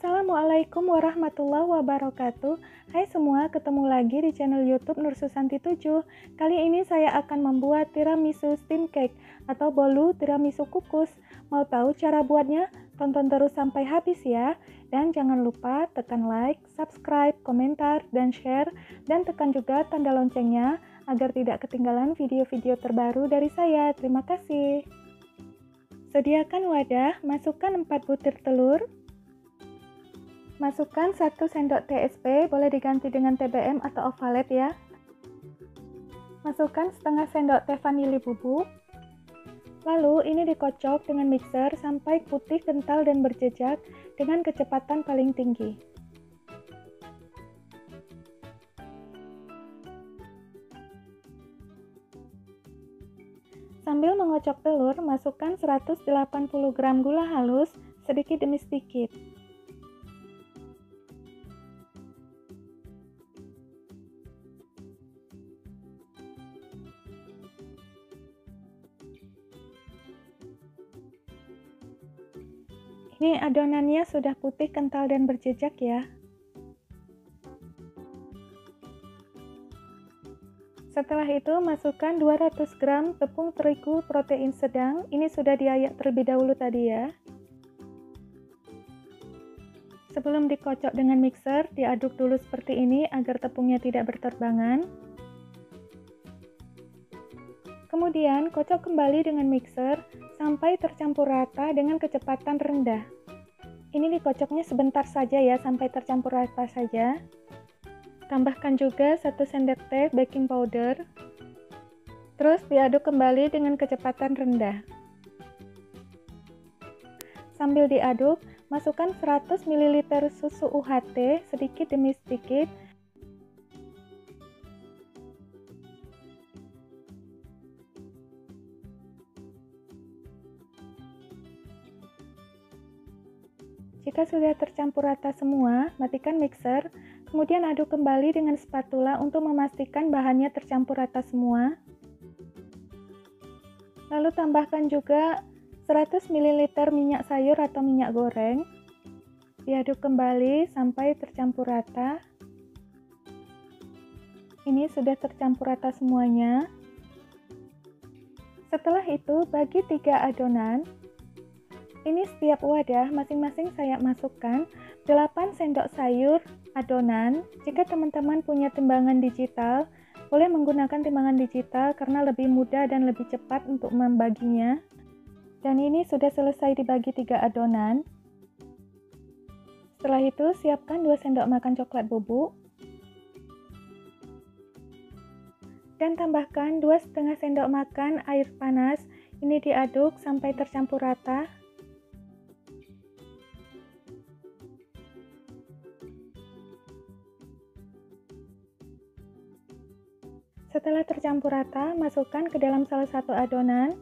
Assalamualaikum warahmatullahi wabarakatuh. Hai semua, ketemu lagi di channel YouTube Nur Susanti 7. Kali ini saya akan membuat tiramisu steam cake atau bolu tiramisu kukus. Mau tahu cara buatnya? Tonton terus sampai habis ya. Dan jangan lupa tekan like, subscribe, komentar, dan share. Dan tekan juga tanda loncengnya agar tidak ketinggalan video-video terbaru dari saya. Terima kasih. Sediakan wadah, masukkan 4 butir telur. Masukkan 1 sendok TSP, boleh diganti dengan TBM atau ovalet ya. Masukkan setengah sendok teh vanili bubuk. Lalu ini dikocok dengan mixer sampai putih, kental, dan berjejak dengan kecepatan paling tinggi. Sambil mengocok telur, masukkan 180 gram gula halus sedikit demi sedikit. Ini adonannya sudah putih, kental, dan berjejak ya. Setelah itu masukkan 200 gram tepung terigu protein sedang. Ini sudah diayak terlebih dahulu tadi ya. Sebelum dikocok dengan mixer, diaduk dulu seperti ini agar tepungnya tidak berterbangan. Kemudian kocok kembali dengan mixer sampai tercampur rata dengan kecepatan rendah. Ini dikocoknya sebentar saja ya, sampai tercampur rata saja. Tambahkan juga 1 sendok teh baking powder. Terus diaduk kembali dengan kecepatan rendah. Sambil diaduk, masukkan 100 ml susu UHT sedikit demi sedikit. Jika sudah tercampur rata semua, matikan mixer, kemudian aduk kembali dengan spatula untuk memastikan bahannya tercampur rata semua. Lalu tambahkan juga 100 ml minyak sayur atau minyak goreng. Diaduk kembali sampai tercampur rata. Ini sudah tercampur rata semuanya. Setelah itu, bagi 3 adonan. Ini setiap wadah masing-masing saya masukkan 8 sendok sayur adonan. Jika teman-teman punya timbangan digital, boleh menggunakan timbangan digital karena lebih mudah dan lebih cepat untuk membaginya. Dan ini sudah selesai dibagi 3 adonan. Setelah itu, siapkan 2 sendok makan coklat bubuk. Dan tambahkan 2,5 sendok makan air panas. Ini diaduk sampai tercampur rata. Setelah tercampur rata, masukkan ke dalam salah satu adonan.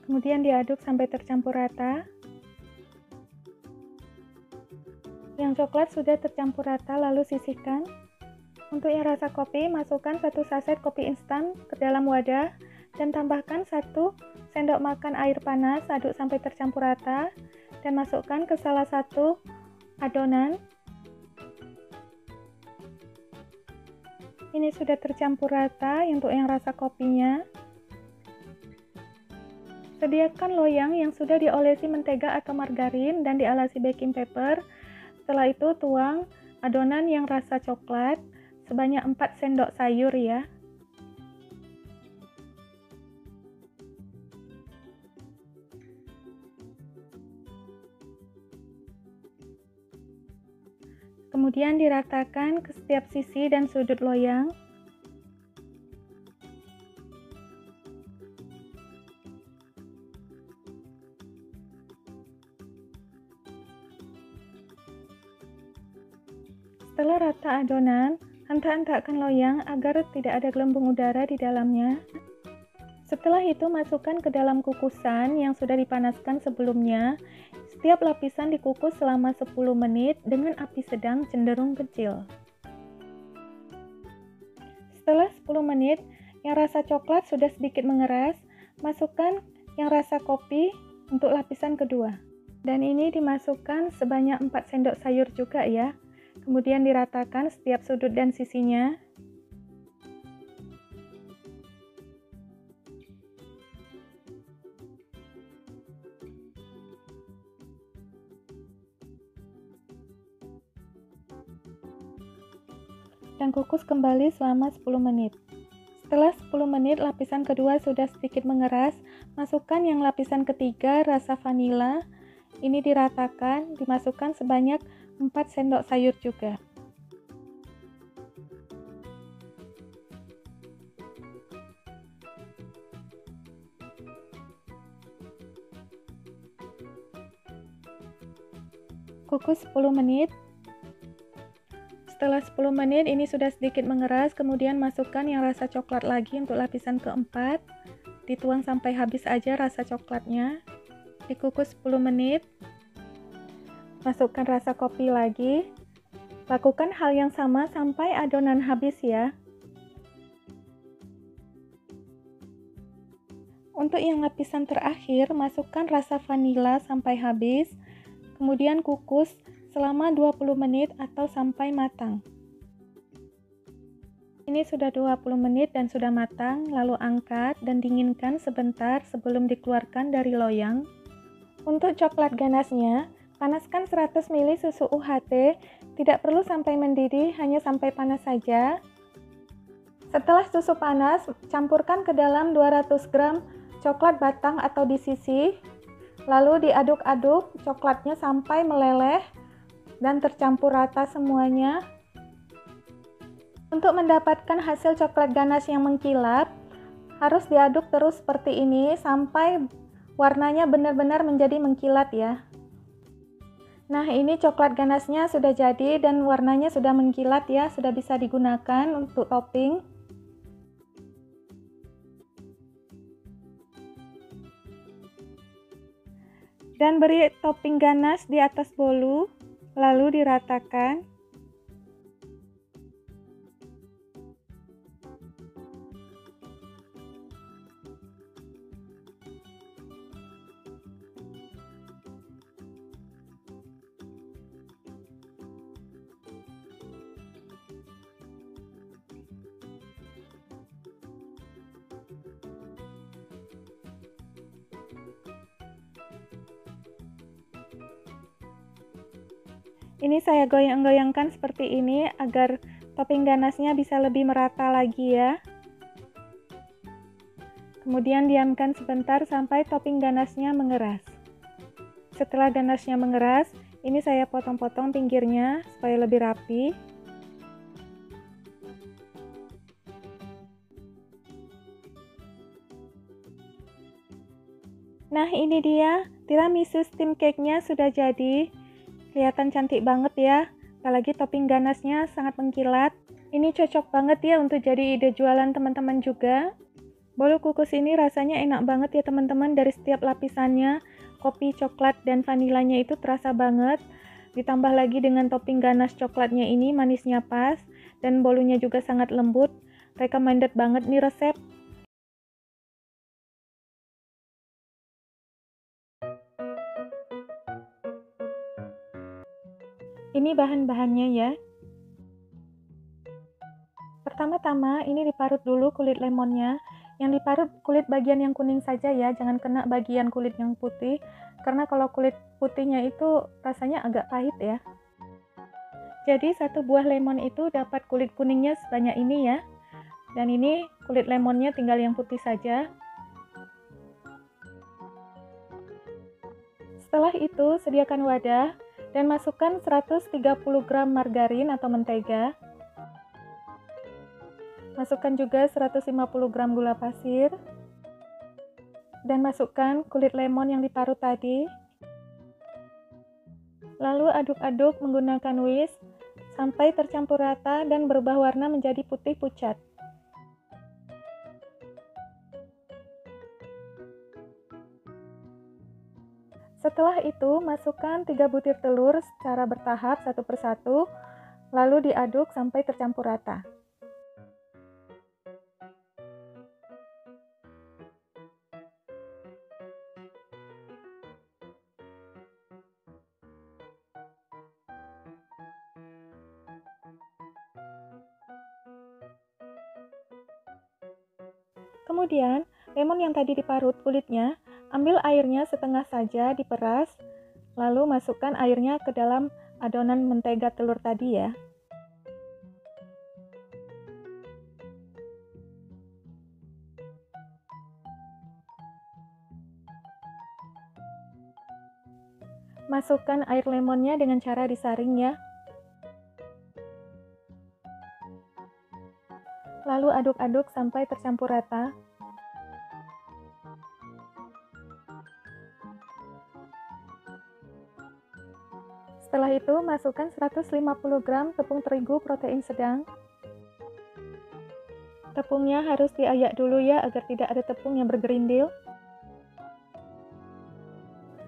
Kemudian diaduk sampai tercampur rata. Yang coklat sudah tercampur rata, lalu sisihkan. Untuk yang rasa kopi, masukkan 1 saset kopi instan ke dalam wadah dan tambahkan 1 sendok makan air panas, aduk sampai tercampur rata dan masukkan ke salah satu adonan. Ini sudah tercampur rata untuk yang rasa kopinya. Sediakan loyang yang sudah diolesi mentega atau margarin dan dialasi baking paper. Setelah itu tuang adonan yang rasa coklat sebanyak 4 sendok sayur ya. Kemudian diratakan ke setiap sisi dan sudut loyang. Setelah rata adonan, hentak-hentakkan loyang agar tidak ada gelembung udara di dalamnya. Setelah itu masukkan ke dalam kukusan yang sudah dipanaskan sebelumnya. Setiap lapisan dikukus selama 10 menit dengan api sedang cenderung kecil. Setelah 10 menit, yang rasa coklat sudah sedikit mengeras, masukkan yang rasa kopi untuk lapisan kedua. Dan ini dimasukkan sebanyak 4 sendok sayur juga ya. Kemudian diratakan setiap sudut dan sisinya. Dan kukus kembali selama 10 menit. Setelah 10 menit lapisan kedua sudah sedikit mengeras, masukkan yang lapisan ketiga rasa vanila. Ini diratakan, dimasukkan sebanyak 4 sendok sayur juga. Kukus 10 menit. Setelah 10 menit ini sudah sedikit mengeras, kemudian masukkan yang rasa coklat lagi untuk lapisan keempat. Dituang sampai habis aja rasa coklatnya. Dikukus 10 menit. Masukkan rasa kopi lagi. Lakukan hal yang sama sampai adonan habis ya. Untuk yang lapisan terakhir, masukkan rasa vanila sampai habis. Kemudian kukus selama 20 menit atau sampai matang. Ini sudah 20 menit dan sudah matang, lalu angkat dan dinginkan sebentar sebelum dikeluarkan dari loyang. Untuk coklat ganasnya, panaskan 100 ml susu UHT, tidak perlu sampai mendidih, hanya sampai panas saja. Setelah susu panas, campurkan ke dalam 200 gram coklat batang atau di sisi, lalu diaduk-aduk coklatnya sampai meleleh dan tercampur rata semuanya. Untuk mendapatkan hasil coklat ganas yang mengkilap, harus diaduk terus seperti ini sampai warnanya benar-benar menjadi mengkilat ya. Nah, ini coklat ganasnya sudah jadi dan warnanya sudah mengkilat ya, sudah bisa digunakan untuk topping. Dan beri topping ganas di atas bolu, lalu diratakan. Ini saya goyang-goyangkan seperti ini agar topping ganasnya bisa lebih merata lagi ya. Kemudian diamkan sebentar sampai topping ganasnya mengeras. Setelah ganasnya mengeras, ini saya potong-potong pinggirnya supaya lebih rapi. Nah, ini dia tiramisu steam cake-nya sudah jadi. Kelihatan cantik banget ya, apalagi topping ganasnya sangat mengkilat. Ini cocok banget ya untuk jadi ide jualan teman-teman juga. Bolu kukus ini rasanya enak banget ya teman-teman, dari setiap lapisannya, kopi, coklat, dan vanilanya itu terasa banget. Ditambah lagi dengan topping ganas coklatnya ini manisnya pas, dan bolunya juga sangat lembut. Recommended banget nih resep. Ini bahan-bahannya ya. Pertama-tama ini diparut dulu kulit lemonnya. Yang diparut kulit bagian yang kuning saja ya, jangan kena bagian kulit yang putih. Karena kalau kulit putihnya itu rasanya agak pahit ya. Jadi satu buah lemon itu dapat kulit kuningnya sebanyak ini ya. Dan ini kulit lemonnya tinggal yang putih saja. Setelah itu sediakan wadah dan masukkan 130 gram margarin atau mentega. Masukkan juga 150 gram gula pasir. Dan masukkan kulit lemon yang diparut tadi. Lalu aduk-aduk menggunakan whisk sampai tercampur rata dan berubah warna menjadi putih pucat. Setelah itu, masukkan 3 butir telur secara bertahap satu persatu, lalu diaduk sampai tercampur rata. Kemudian, lemon yang tadi diparut kulitnya, ambil airnya setengah saja diperas, lalu masukkan airnya ke dalam adonan mentega telur tadi ya. Masukkan air lemonnya dengan cara disaring ya. Lalu aduk-aduk sampai tercampur rata. Setelah itu, masukkan 150 gram tepung terigu protein sedang. Tepungnya harus diayak dulu ya, agar tidak ada tepung yang bergerindil.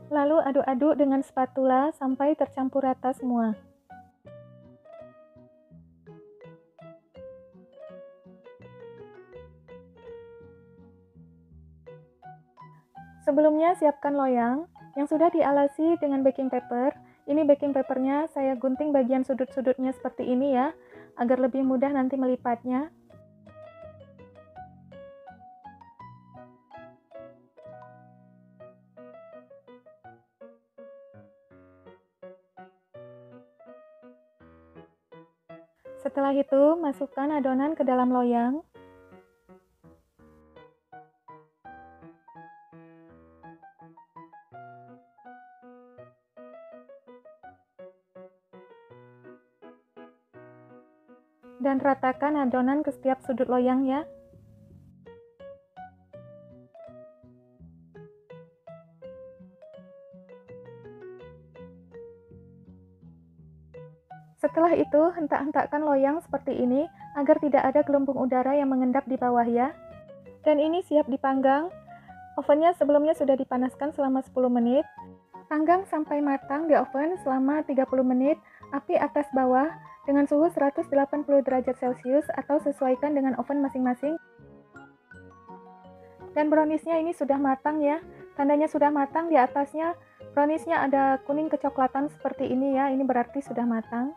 Lalu aduk-aduk dengan spatula sampai tercampur rata semua. Sebelumnya siapkan loyang yang sudah dialasi dengan baking paper. Ini baking papernya saya gunting bagian sudut-sudutnya seperti ini ya, agar lebih mudah nanti melipatnya. Setelah itu, masukkan adonan ke dalam loyang. Dan ratakan adonan ke setiap sudut loyang ya. Setelah itu, hentak-hentakkan loyang seperti ini agar tidak ada gelembung udara yang mengendap di bawah ya. Dan ini siap dipanggang. Ovennya sebelumnya sudah dipanaskan selama 10 menit. Panggang sampai matang di oven selama 30 menit, api atas bawah dengan suhu 180 derajat Celcius atau sesuaikan dengan oven masing-masing. Dan browniesnya ini sudah matang ya. Tandanya sudah matang di atasnya, browniesnya ada kuning kecoklatan seperti ini ya, ini berarti sudah matang.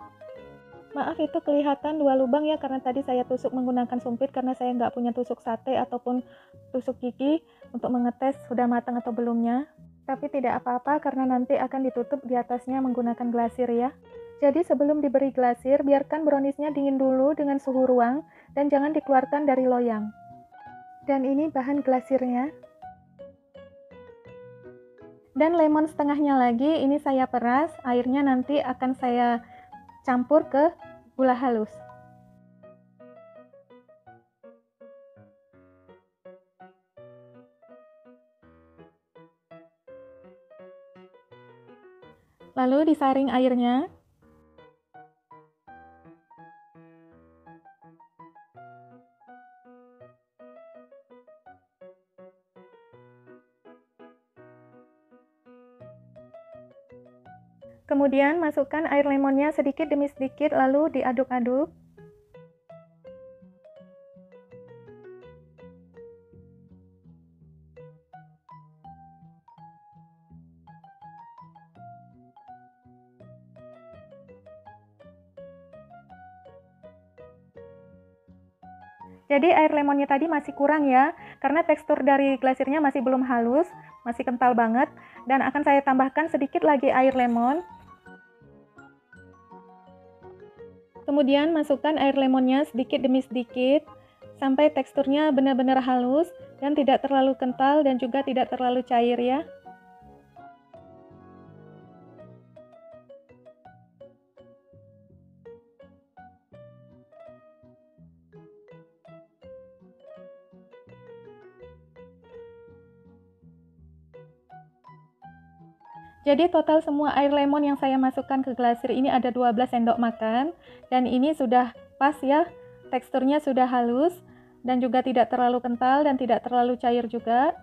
Maaf itu kelihatan 2 lubang ya, karena tadi saya tusuk menggunakan sumpit karena saya nggak punya tusuk sate ataupun tusuk gigi untuk mengetes sudah matang atau belumnya. Tapi tidak apa-apa karena nanti akan ditutup di atasnya menggunakan glasir ya. Jadi sebelum diberi glasir, biarkan browniesnya dingin dulu dengan suhu ruang dan jangan dikeluarkan dari loyang. Dan ini bahan glasirnya. Dan lemon setengahnya lagi ini saya peras, airnya nanti akan saya campur ke gula halus. Lalu disaring airnya. Kemudian masukkan air lemonnya sedikit demi sedikit lalu diaduk-aduk. Jadi air lemonnya tadi masih kurang ya, karena tekstur dari glasirnya masih belum halus, masih kental banget, dan akan saya tambahkan sedikit lagi air lemon. Kemudian masukkan air lemonnya sedikit demi sedikit, sampai teksturnya benar-benar halus, dan tidak terlalu kental dan juga tidak terlalu cair ya. Jadi total semua air lemon yang saya masukkan ke glasir ini ada 12 sendok makan. Dan ini sudah pas ya, teksturnya sudah halus dan juga tidak terlalu kental dan tidak terlalu cair juga.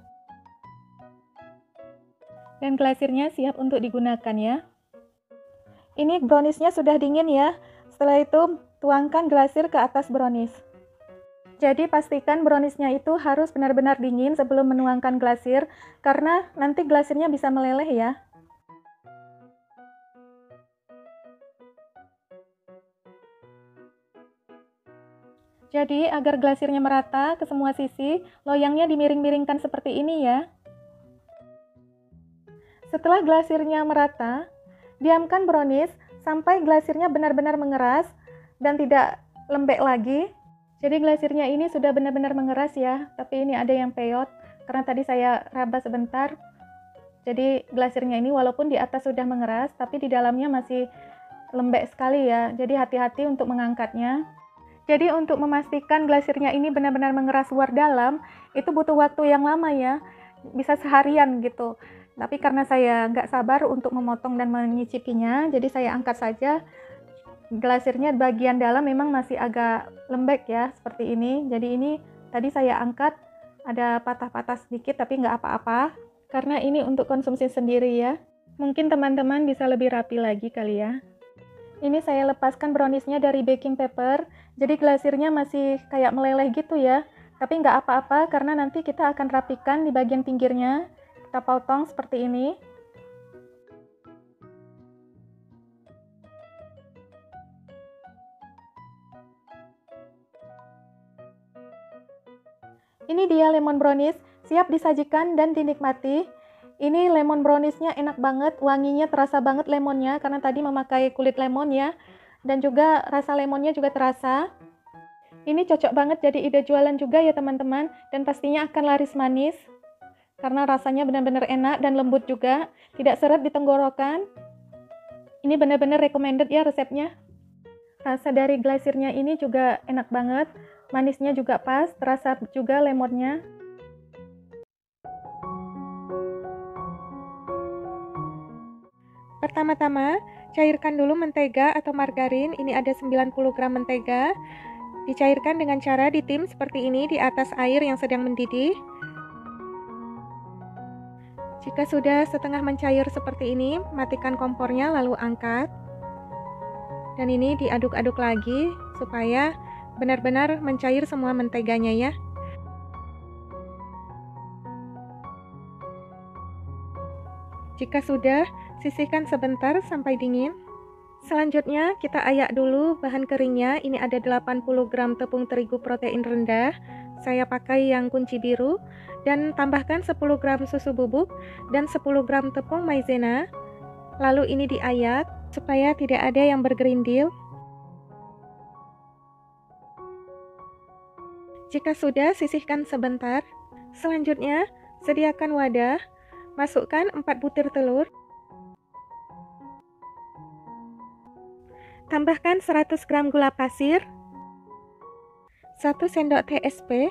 Dan glasirnya siap untuk digunakan ya. Ini browniesnya sudah dingin ya. Setelah itu tuangkan glasir ke atas brownies. Jadi pastikan browniesnya itu harus benar-benar dingin sebelum menuangkan glasir, karena nanti glasirnya bisa meleleh ya. Jadi agar glasirnya merata ke semua sisi, loyangnya dimiring-miringkan seperti ini ya. Setelah glasirnya merata, diamkan brownies sampai glasirnya benar-benar mengeras dan tidak lembek lagi. Jadi glasirnya ini sudah benar-benar mengeras ya, tapi ini ada yang peyot karena tadi saya raba sebentar. Jadi glasirnya ini walaupun di atas sudah mengeras, tapi di dalamnya masih lembek sekali ya. Jadi hati-hati untuk mengangkatnya. Jadi untuk memastikan glasirnya ini benar-benar mengeras luar dalam, itu butuh waktu yang lama ya, bisa seharian gitu. Tapi karena saya nggak sabar untuk memotong dan menyicipinya, jadi saya angkat saja. Glasirnya bagian dalam memang masih agak lembek ya, seperti ini. Jadi ini tadi saya angkat, ada patah-patah sedikit tapi nggak apa-apa, karena ini untuk konsumsi sendiri ya. Mungkin teman-teman bisa lebih rapi lagi kali ya. Ini saya lepaskan browniesnya dari baking paper, jadi glasirnya masih kayak meleleh gitu ya. Tapi nggak apa-apa karena nanti kita akan rapikan di bagian pinggirnya. Kita potong seperti ini. Ini dia lemon brownies, siap disajikan dan dinikmati. Ini lemon browniesnya enak banget, wanginya terasa banget lemonnya karena tadi memakai kulit lemon ya. Dan juga rasa lemonnya juga terasa. Ini cocok banget jadi ide jualan juga ya teman-teman, dan pastinya akan laris manis. Karena rasanya benar-benar enak dan lembut juga, tidak seret di tenggorokan. Ini benar-benar recommended ya resepnya. Rasa dari glasirnya ini juga enak banget, manisnya juga pas, terasa juga lemonnya. Pertama-tama, cairkan dulu mentega atau margarin, ini ada 90 gram mentega. Dicairkan dengan cara ditim seperti ini di atas air yang sedang mendidih. Jika sudah setengah mencair seperti ini, matikan kompornya lalu angkat. Dan ini diaduk-aduk lagi supaya benar-benar mencair semua menteganya ya. Jika sudah, sisihkan sebentar sampai dingin. Selanjutnya kita ayak dulu bahan keringnya. Ini ada 80 gram tepung terigu protein rendah. Saya pakai yang kunci biru. Dan tambahkan 10 gram susu bubuk dan 10 gram tepung maizena. Lalu ini diayak supaya tidak ada yang bergerindil. Jika sudah, sisihkan sebentar. Selanjutnya, sediakan wadah. Masukkan 4 butir telur. Tambahkan 100 gram gula pasir, 1 sendok teh SP,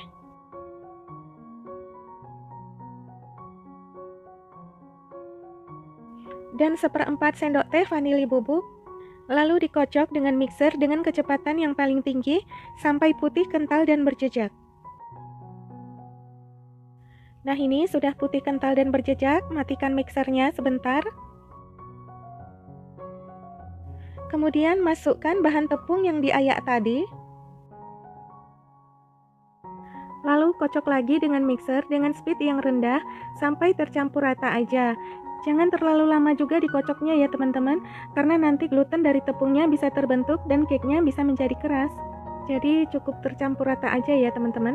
dan 1/4 sendok teh vanili bubuk. Lalu dikocok dengan mixer dengan kecepatan yang paling tinggi sampai putih kental dan berjejak. Nah ini sudah putih kental dan berjejak, matikan mixernya sebentar. Kemudian masukkan bahan tepung yang diayak tadi. Lalu kocok lagi dengan mixer dengan speed yang rendah sampai tercampur rata aja. Jangan terlalu lama juga dikocoknya ya teman-teman, karena nanti gluten dari tepungnya bisa terbentuk dan cake-nya bisa menjadi keras. Jadi cukup tercampur rata aja ya teman-teman.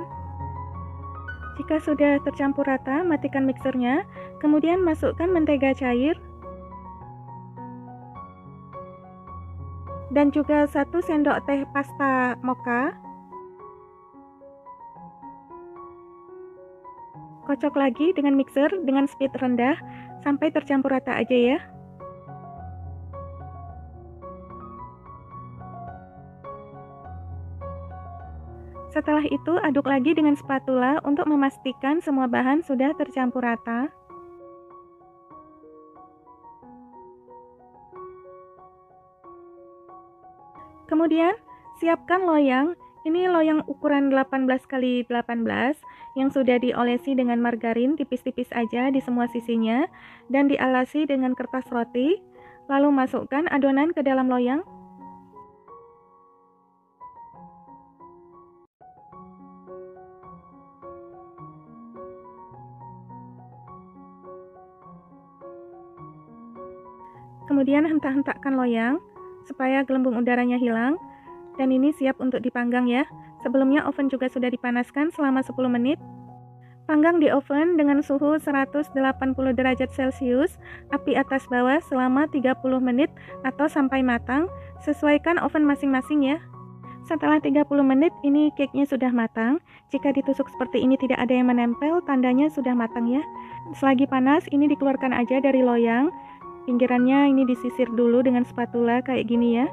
Jika sudah tercampur rata, matikan mixernya, kemudian masukkan mentega cair dan juga 1 sendok teh pasta mocha. Kocok lagi dengan mixer dengan speed rendah sampai tercampur rata aja ya. Setelah itu aduk lagi dengan spatula untuk memastikan semua bahan sudah tercampur rata. Kemudian siapkan loyang. Ini loyang ukuran 18 x 18 yang sudah diolesi dengan margarin tipis-tipis aja di semua sisinya dan dialasi dengan kertas roti. Lalu masukkan adonan ke dalam loyang. Kemudian hentak-hentakkan loyang supaya gelembung udaranya hilang. Dan ini siap untuk dipanggang ya. Sebelumnya oven juga sudah dipanaskan selama 10 menit. Panggang di oven dengan suhu 180 derajat Celcius, api atas bawah selama 30 menit atau sampai matang. Sesuaikan oven masing-masing ya. Setelah 30 menit ini cake-nya sudah matang. Jika ditusuk seperti ini tidak ada yang menempel, tandanya sudah matang ya. Selagi panas ini dikeluarkan aja dari loyang. Pinggirannya ini disisir dulu dengan spatula kayak gini ya.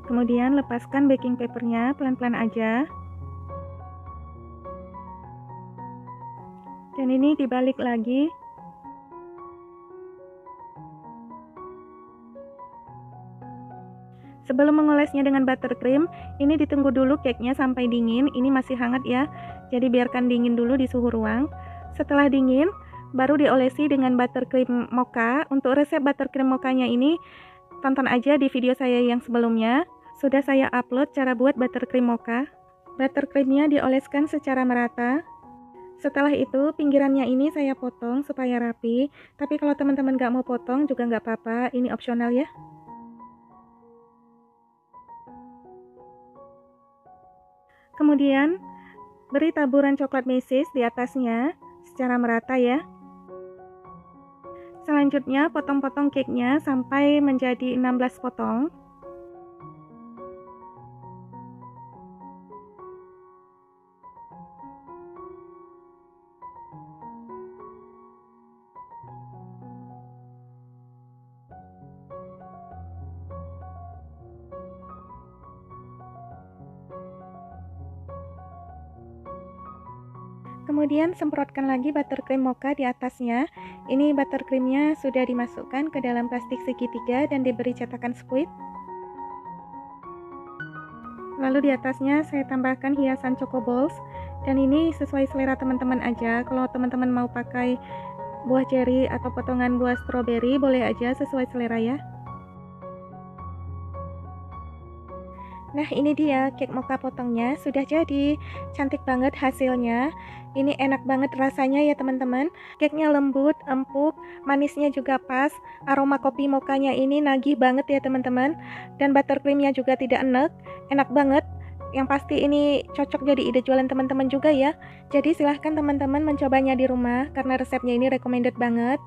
Kemudian lepaskan baking papernya pelan-pelan aja. Dan ini dibalik lagi. Sebelum mengolesnya dengan buttercream, ini ditunggu dulu cake-nya sampai dingin. Ini masih hangat ya. Jadi biarkan dingin dulu di suhu ruang. Setelah dingin, baru diolesi dengan buttercream mocha. Untuk resep buttercream mochanya ini, tonton aja di video saya yang sebelumnya. Sudah saya upload cara buat buttercream mocha. Buttercreamnya dioleskan secara merata. Setelah itu pinggirannya ini saya potong supaya rapi. Tapi kalau teman-teman gak mau potong juga gak apa-apa, ini opsional ya. Kemudian beri taburan coklat meses di atasnya secara merata ya. Selanjutnya potong-potong cake-nya sampai menjadi 16 potong. Kemudian semprotkan lagi buttercream mocha di atasnya. Ini buttercreamnya sudah dimasukkan ke dalam plastik segitiga dan diberi cetakan squid. Lalu di atasnya saya tambahkan hiasan choco balls. Dan ini sesuai selera teman-teman aja. Kalau teman-teman mau pakai buah cherry atau potongan buah strawberry, boleh aja sesuai selera ya. Nah ini dia cake mocha potongnya sudah jadi. Cantik banget hasilnya. Ini enak banget rasanya ya teman-teman. Cake-nya lembut, empuk, manisnya juga pas. Aroma kopi mochanya ini nagih banget ya teman-teman. Dan buttercreamnya juga tidak enek. Enak banget. Yang pasti ini cocok jadi ide jualan teman-teman juga ya. Jadi silahkan teman-teman mencobanya di rumah karena resepnya ini recommended banget.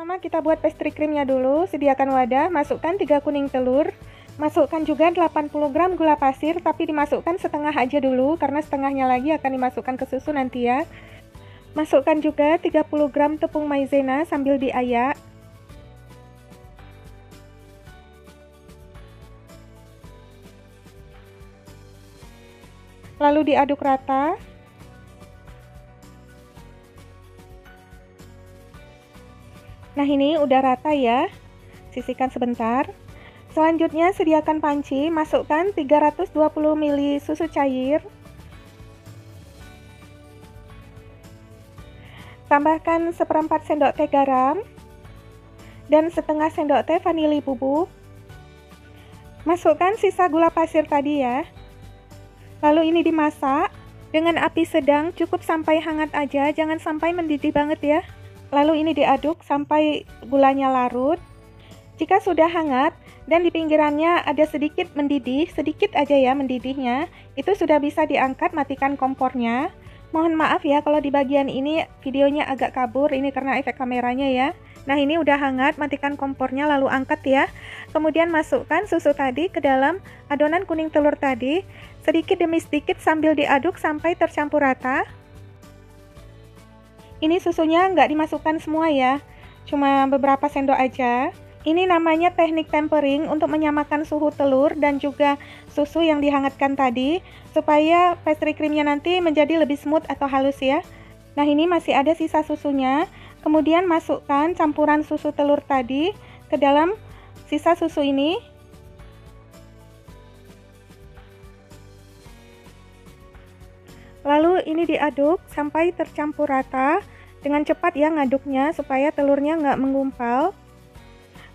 Pertama kita buat pastry creamnya dulu. Sediakan wadah, masukkan 3 kuning telur. Masukkan juga 80 gram gula pasir, tapi dimasukkan setengah aja dulu karena setengahnya lagi akan dimasukkan ke susu nanti ya. Masukkan juga 30 gram tepung maizena sambil diayak. Lalu diaduk rata. Nah ini udah rata ya. Sisihkan sebentar. Selanjutnya sediakan panci, masukkan 320 ml susu cair. Tambahkan seperempat sendok teh garam dan setengah sendok teh vanili bubuk. Masukkan sisa gula pasir tadi ya. Lalu ini dimasak dengan api sedang, cukup sampai hangat aja, jangan sampai mendidih banget ya. Lalu ini diaduk sampai gulanya larut. Jika sudah hangat dan di pinggirannya ada sedikit mendidih, sedikit aja ya mendidihnya, itu sudah bisa diangkat, matikan kompornya. Mohon maaf ya kalau di bagian ini videonya agak kabur, ini karena efek kameranya ya. Nah ini udah hangat, matikan kompornya lalu angkat ya. Kemudian masukkan susu tadi ke dalam adonan kuning telur tadi, sedikit demi sedikit sambil diaduk sampai tercampur rata. Ini susunya nggak dimasukkan semua ya, cuma beberapa sendok aja. Ini namanya teknik tempering untuk menyamakan suhu telur dan juga susu yang dihangatkan tadi, supaya pastry creamnya nanti menjadi lebih smooth atau halus ya. Nah ini masih ada sisa susunya, kemudian masukkan campuran susu telur tadi ke dalam sisa susu ini. Lalu ini diaduk sampai tercampur rata. Dengan cepat ya ngaduknya supaya telurnya nggak menggumpal.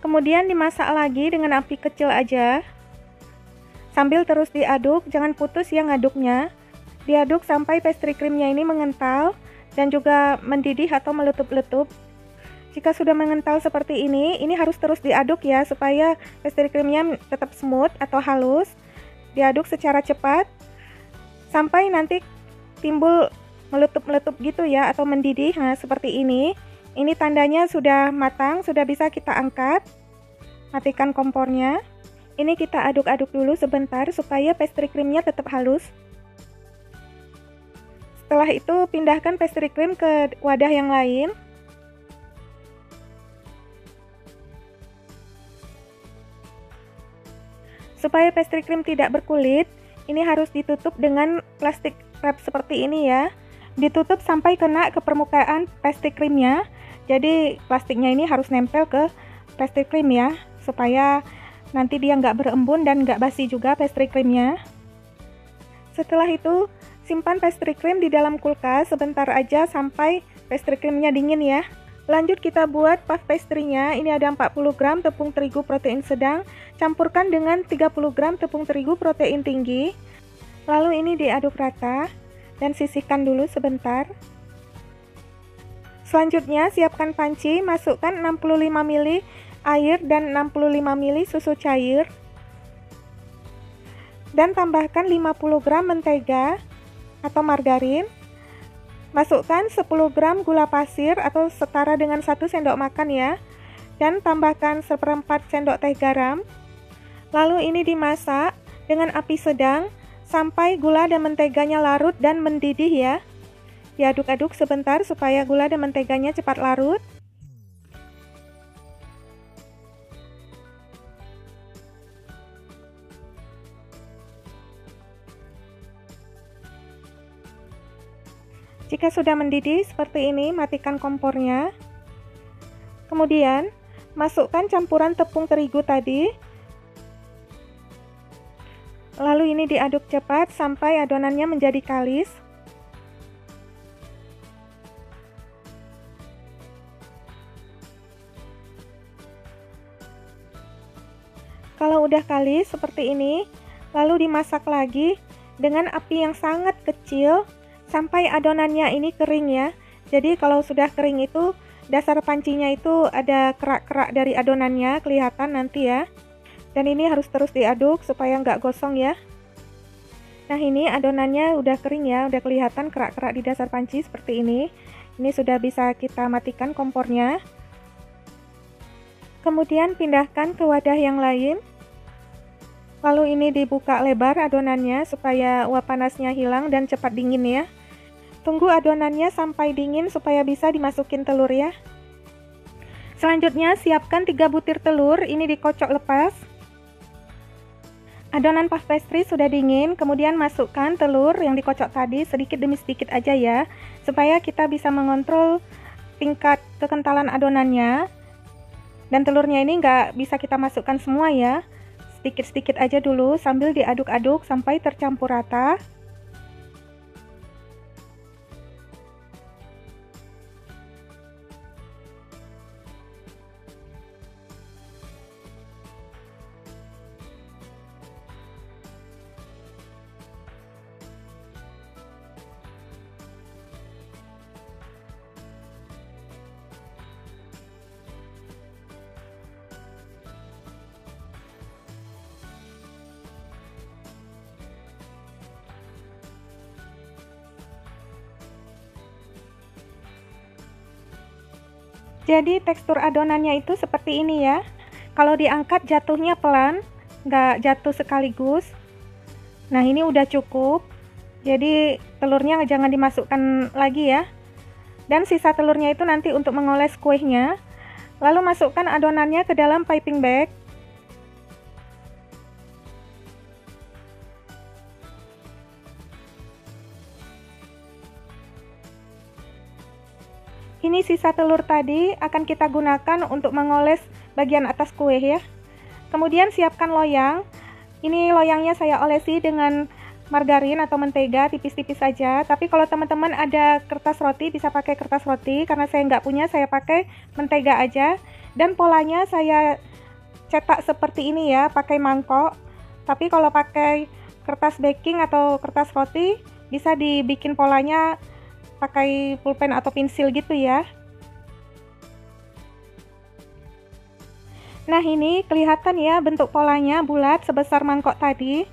Kemudian dimasak lagi dengan api kecil aja. Sambil terus diaduk, jangan putus ya ngaduknya. Diaduk sampai pastry creamnya ini mengental dan juga mendidih atau meletup-letup. Jika sudah mengental seperti ini harus terus diaduk ya supaya pastry creamnya tetap smooth atau halus. Diaduk secara cepat sampai nanti timbul meletup-meletup gitu ya atau mendidih. Nah, seperti ini. Ini tandanya sudah matang, sudah bisa kita angkat. Matikan kompornya. Ini kita aduk-aduk dulu sebentar supaya pastry creamnya tetap halus. Setelah itu pindahkan pastry cream ke wadah yang lain. Supaya pastry cream tidak berkulit, ini harus ditutup dengan plastik wrap seperti ini ya. Ditutup sampai kena ke permukaan pastry creamnya. Jadi plastiknya ini harus nempel ke pastry cream ya, supaya nanti dia nggak berembun dan nggak basi juga pastry creamnya. Setelah itu simpan pastry cream di dalam kulkas sebentar aja sampai pastry creamnya dingin ya. Lanjut kita buat puff pastry-nya. Ini ada 40 gram tepung terigu protein sedang, campurkan dengan 30 gram tepung terigu protein tinggi. Lalu ini diaduk rata dan sisihkan dulu sebentar. Selanjutnya siapkan panci, masukkan 65 ml air dan 65 ml susu cair. Dan tambahkan 50 gram mentega atau margarin. Masukkan 10 gram gula pasir atau setara dengan 1 sendok makan ya. Dan tambahkan 1/4 sendok teh garam. Lalu ini dimasak dengan api sedang sampai gula dan menteganya larut dan mendidih ya. Diaduk-aduk sebentar supaya gula dan menteganya cepat larut. Jika sudah mendidih seperti ini, matikan kompornya. Kemudian, masukkan campuran tepung terigu tadi. Lalu ini diaduk cepat sampai adonannya menjadi kalis. Kalau udah kalis seperti ini, lalu dimasak lagi dengan api yang sangat kecil sampai adonannya ini kering ya. Jadi kalau sudah kering itu dasar pancinya itu ada kerak-kerak dari adonannya kelihatan nanti ya. Dan ini harus terus diaduk supaya nggak gosong ya. Nah ini adonannya udah kering ya, udah kelihatan kerak-kerak di dasar panci seperti ini. Ini sudah bisa kita matikan kompornya. Kemudian pindahkan ke wadah yang lain. Lalu ini dibuka lebar adonannya supaya uap panasnya hilang dan cepat dingin ya. Tunggu adonannya sampai dingin supaya bisa dimasukin telur ya. Selanjutnya siapkan 3 butir telur, ini dikocok lepas. Adonan puff pastry sudah dingin, kemudian masukkan telur yang dikocok tadi sedikit demi sedikit aja ya, supaya kita bisa mengontrol tingkat kekentalan adonannya. Dan telurnya ini nggak bisa kita masukkan semua ya, sedikit-sedikit aja dulu sambil diaduk-aduk sampai tercampur rata. Jadi tekstur adonannya itu seperti ini ya. Kalau diangkat jatuhnya pelan, nggak jatuh sekaligus. Nah ini udah cukup. Jadi telurnya jangan dimasukkan lagi ya. Dan sisa telurnya itu nanti untuk mengoles kuenya. Lalu masukkan adonannya ke dalam piping bag. Ini sisa telur tadi akan kita gunakan untuk mengoles bagian atas kue ya. Kemudian siapkan loyang. Ini loyangnya saya olesi dengan margarin atau mentega tipis-tipis saja. Tapi kalau teman-teman ada kertas roti bisa pakai kertas roti, karena saya nggak punya, saya pakai mentega aja. Dan polanya saya cetak seperti ini ya, pakai mangkok. Tapi kalau pakai kertas baking atau kertas roti bisa dibikin polanya pakai pulpen atau pensil gitu ya. Nah, ini kelihatan ya bentuk polanya bulat sebesar mangkok tadi.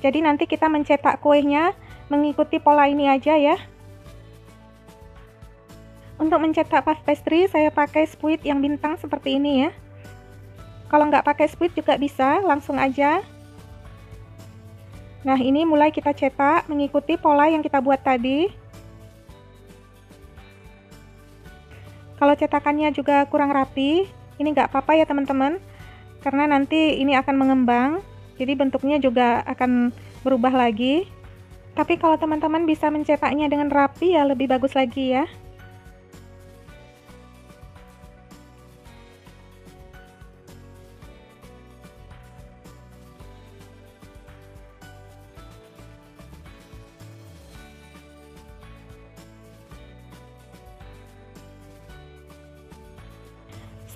Jadi nanti kita mencetak kuenya mengikuti pola ini aja ya. Untuk mencetak puff pastry saya pakai spuit yang bintang seperti ini ya. Kalau nggak pakai spuit juga bisa, langsung aja. Nah, ini mulai kita cetak mengikuti pola yang kita buat tadi. Kalau cetakannya juga kurang rapi, ini nggak apa-apa ya teman-teman, karena nanti ini akan mengembang, jadi bentuknya juga akan berubah lagi. Tapi kalau teman-teman bisa mencetaknya dengan rapi ya lebih bagus lagi ya.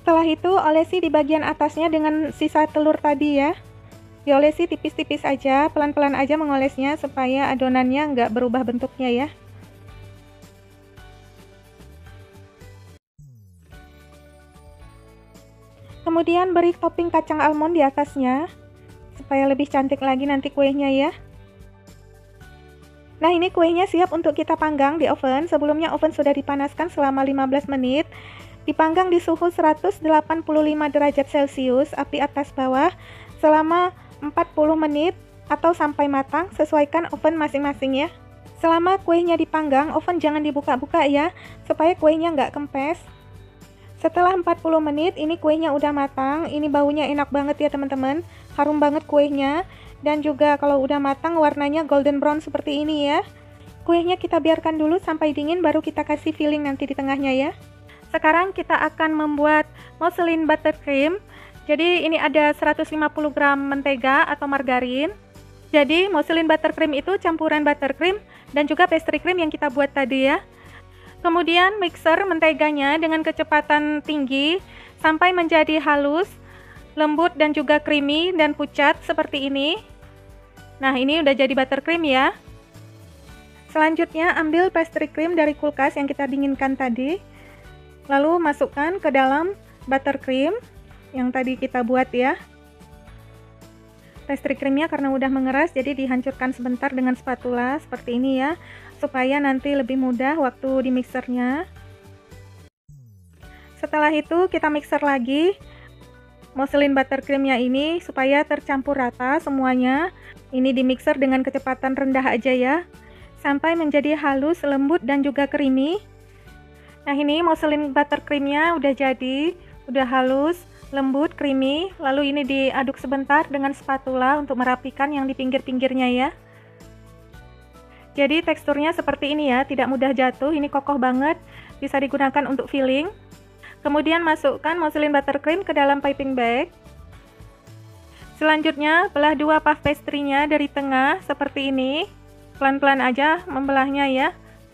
Setelah itu olesi di bagian atasnya dengan sisa telur tadi ya. Diolesi tipis-tipis aja, pelan-pelan aja mengolesnya supaya adonannya nggak berubah bentuknya ya. Kemudian beri topping kacang almond di atasnya supaya lebih cantik lagi nanti kuenya ya. Nah, ini kuenya siap untuk kita panggang di oven. Sebelumnya oven sudah dipanaskan selama 15 menit. Dipanggang di suhu 185 derajat Celcius, api atas bawah, selama 40 menit atau sampai matang, sesuaikan oven masing-masing ya. Selama kuenya dipanggang, oven jangan dibuka-buka ya, supaya kuenya nggak kempes. Setelah 40 menit, ini kuenya udah matang, ini baunya enak banget ya teman-teman, harum banget kuenya, dan juga kalau udah matang warnanya golden brown seperti ini ya. Kuenya kita biarkan dulu sampai dingin, baru kita kasih filling nanti di tengahnya ya. Sekarang kita akan membuat mousseline buttercream. Jadi ini ada 150 gram mentega atau margarin. Jadi mousseline buttercream itu campuran buttercream dan juga pastry cream yang kita buat tadi ya. Kemudian mixer menteganya dengan kecepatan tinggi sampai menjadi halus, lembut dan juga creamy dan pucat seperti ini. Nah, ini udah jadi buttercream ya. Selanjutnya ambil pastry cream dari kulkas yang kita dinginkan tadi. Lalu masukkan ke dalam buttercream yang tadi kita buat ya. Pastry creamnya karena udah mengeras jadi dihancurkan sebentar dengan spatula seperti ini ya, supaya nanti lebih mudah waktu di mixernya. Setelah itu kita mixer lagi mousseline buttercreamnya ini supaya tercampur rata semuanya. Ini di mixer dengan kecepatan rendah aja ya, sampai menjadi halus, lembut dan juga creamy. Nah, ini mousseline buttercreamnya udah jadi, udah halus, lembut, creamy. Lalu ini diaduk sebentar dengan spatula untuk merapikan yang di pinggir-pinggirnya ya. Jadi teksturnya seperti ini ya, tidak mudah jatuh, ini kokoh banget, bisa digunakan untuk filling. Kemudian masukkan mousseline buttercream ke dalam piping bag. Selanjutnya belah dua puff pastry-nya dari tengah seperti ini. Pelan-pelan aja membelahnya ya,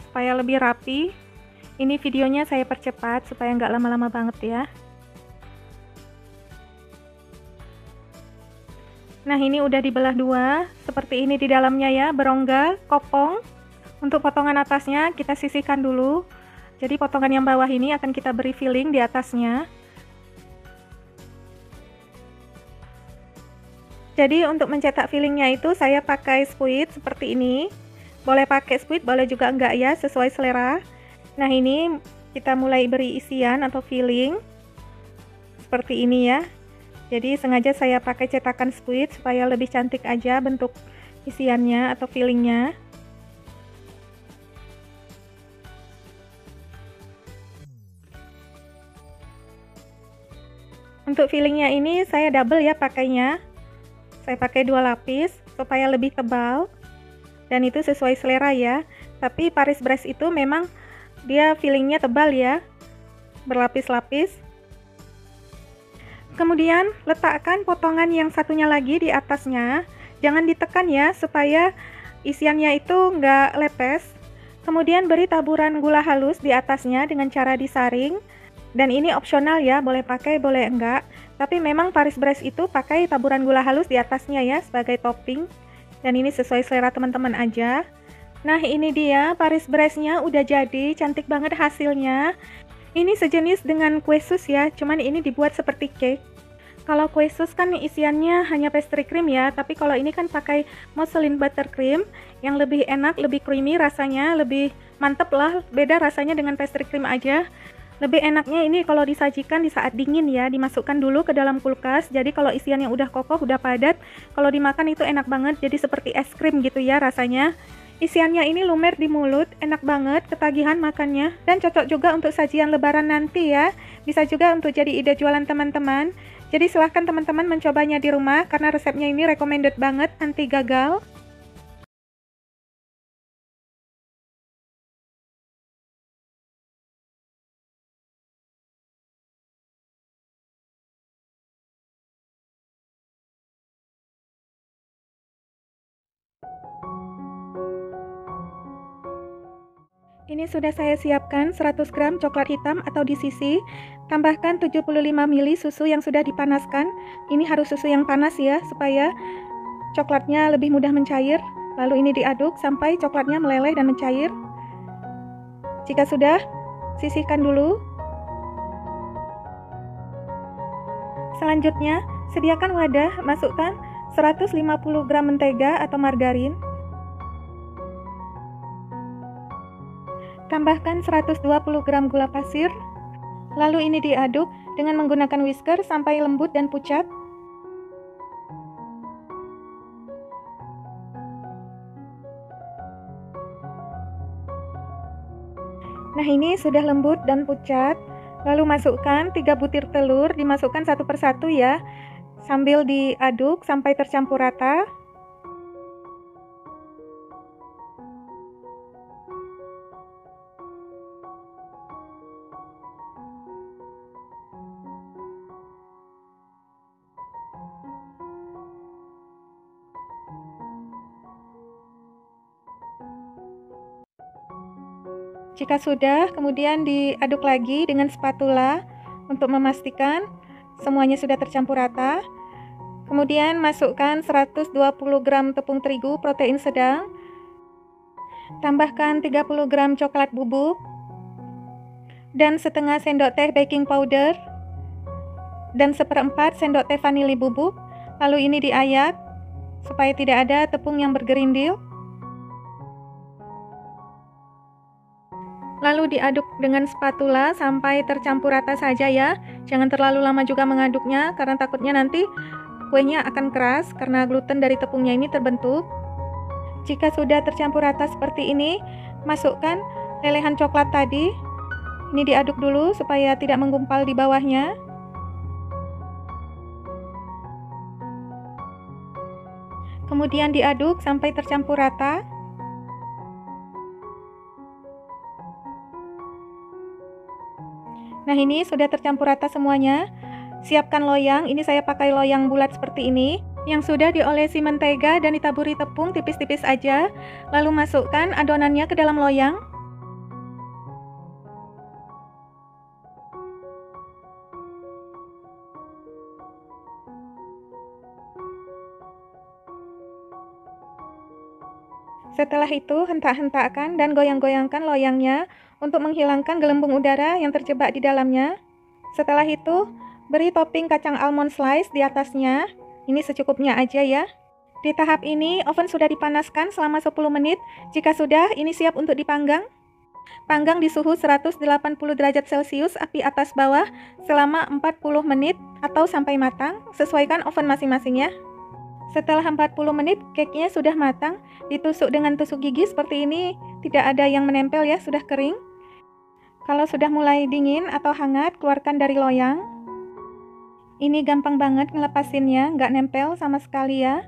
supaya lebih rapi. Ini videonya saya percepat supaya nggak lama-lama banget ya. Nah, ini udah dibelah dua, seperti ini di dalamnya ya, berongga, kopong. Untuk potongan atasnya kita sisihkan dulu. Jadi potongan yang bawah ini akan kita beri filling di atasnya. Jadi untuk mencetak fillingnya itu saya pakai spuit seperti ini. Boleh pakai spuit, boleh juga enggak ya, sesuai selera. Nah, ini kita mulai beri isian atau filling seperti ini ya. Jadi sengaja saya pakai cetakan spuit supaya lebih cantik aja bentuk isiannya atau fillingnya. Untuk fillingnya ini saya double ya pakainya. Saya pakai 2 lapis supaya lebih tebal dan itu sesuai selera ya. Tapi Paris Brest itu memang dia fillingnya tebal ya, berlapis-lapis. Kemudian letakkan potongan yang satunya lagi di atasnya, jangan ditekan ya, supaya isiannya itu nggak lepes. Kemudian beri taburan gula halus di atasnya dengan cara disaring. Dan ini opsional ya, boleh pakai boleh enggak. Tapi memang Paris Brest itu pakai taburan gula halus di atasnya ya sebagai topping. Dan ini sesuai selera teman-teman aja. Nah ini dia Paris Brest-nya udah jadi, cantik banget hasilnya. Ini sejenis dengan kue sus ya, cuman ini dibuat seperti cake. Kalau kue sus kan isiannya hanya pastry cream ya, tapi kalau ini kan pakai mousseline buttercream yang lebih enak, lebih creamy rasanya, lebih mantep lah, beda rasanya dengan pastry cream aja. Lebih enaknya ini kalau disajikan di saat dingin ya, dimasukkan dulu ke dalam kulkas. Jadi kalau isiannya udah kokoh, udah padat, kalau dimakan itu enak banget, jadi seperti es krim gitu ya rasanya. Isiannya ini lumer di mulut, enak banget, ketagihan makannya, dan cocok juga untuk sajian lebaran nanti ya. Bisa juga untuk jadi ide jualan teman-teman. Jadi silahkan teman-teman mencobanya di rumah, karena resepnya ini recommended banget, anti gagal. Ini sudah saya siapkan 100 gram coklat hitam atau disisi, tambahkan 75 ml susu yang sudah dipanaskan. Ini harus susu yang panas ya, supaya coklatnya lebih mudah mencair. Lalu ini diaduk sampai coklatnya meleleh dan mencair. Jika sudah, sisihkan dulu. Selanjutnya, sediakan wadah, masukkan 150 gram mentega atau margarin. Tambahkan 120 gram gula pasir. Lalu ini diaduk dengan menggunakan whisker sampai lembut dan pucat. Nah ini sudah lembut dan pucat. Lalu masukkan 3 butir telur, dimasukkan satu persatu ya, sambil diaduk sampai tercampur rata. Jika sudah, kemudian diaduk lagi dengan spatula untuk memastikan semuanya sudah tercampur rata. Kemudian masukkan 120 gram tepung terigu protein sedang. Tambahkan 30 gram coklat bubuk dan setengah sendok teh baking powder dan seperempat sendok teh vanili bubuk. Lalu ini diayak supaya tidak ada tepung yang bergerindil. Lalu diaduk dengan spatula sampai tercampur rata saja ya. Jangan terlalu lama juga mengaduknya karena takutnya nanti kuenya akan keras karena gluten dari tepungnya ini terbentuk. Jika sudah tercampur rata seperti ini, masukkan lelehan coklat tadi. Ini diaduk dulu supaya tidak menggumpal di bawahnya. Kemudian diaduk sampai tercampur rata. Nah ini sudah tercampur rata semuanya. Siapkan loyang, ini saya pakai loyang bulat seperti ini, yang sudah diolesi mentega dan ditaburi tepung tipis-tipis aja. Lalu masukkan adonannya ke dalam loyang. Setelah itu, hentak-hentakkan dan goyang-goyangkan loyangnya untuk menghilangkan gelembung udara yang terjebak di dalamnya. Setelah itu, beri topping kacang almond slice di atasnya. Ini secukupnya aja ya. Di tahap ini, oven sudah dipanaskan selama 10 menit. Jika sudah, ini siap untuk dipanggang. Panggang di suhu 180 derajat Celcius, api atas bawah, selama 40 menit atau sampai matang. Sesuaikan oven masing-masing ya. Setelah 40 menit, cake-nya sudah matang. Ditusuk dengan tusuk gigi seperti ini, tidak ada yang menempel ya, sudah kering. Kalau sudah mulai dingin atau hangat, keluarkan dari loyang. Ini gampang banget ngelepasinnya, nggak nempel sama sekali ya.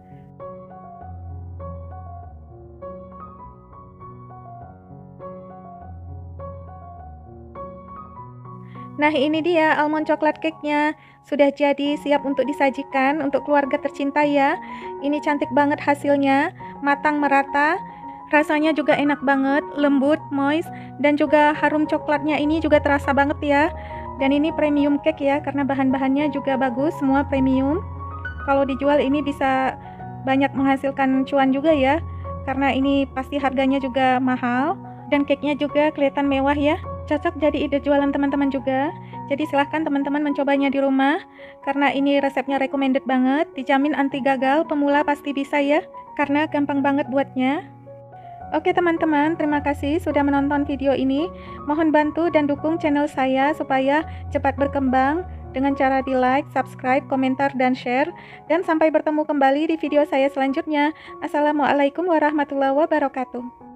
Nah, ini dia almond coklat cake-nya. Sudah jadi, siap untuk disajikan untuk keluarga tercinta ya. Ini cantik banget hasilnya, matang merata. Rasanya juga enak banget, lembut, moist, dan juga harum coklatnya ini juga terasa banget ya. Dan ini premium cake ya, karena bahan-bahannya juga bagus, semua premium. Kalau dijual ini bisa banyak menghasilkan cuan juga ya, karena ini pasti harganya juga mahal. Dan cake-nya juga kelihatan mewah ya. Cocok jadi ide jualan teman-teman juga. Jadi silahkan teman-teman mencobanya di rumah. Karena ini resepnya recommended banget. Dijamin anti gagal, pemula pasti bisa ya. Karena gampang banget buatnya. Oke teman-teman, terima kasih sudah menonton video ini. Mohon bantu dan dukung channel saya supaya cepat berkembang dengan cara di like, subscribe, komentar, dan share. Dan sampai bertemu kembali di video saya selanjutnya. Assalamualaikum warahmatullahi wabarakatuh.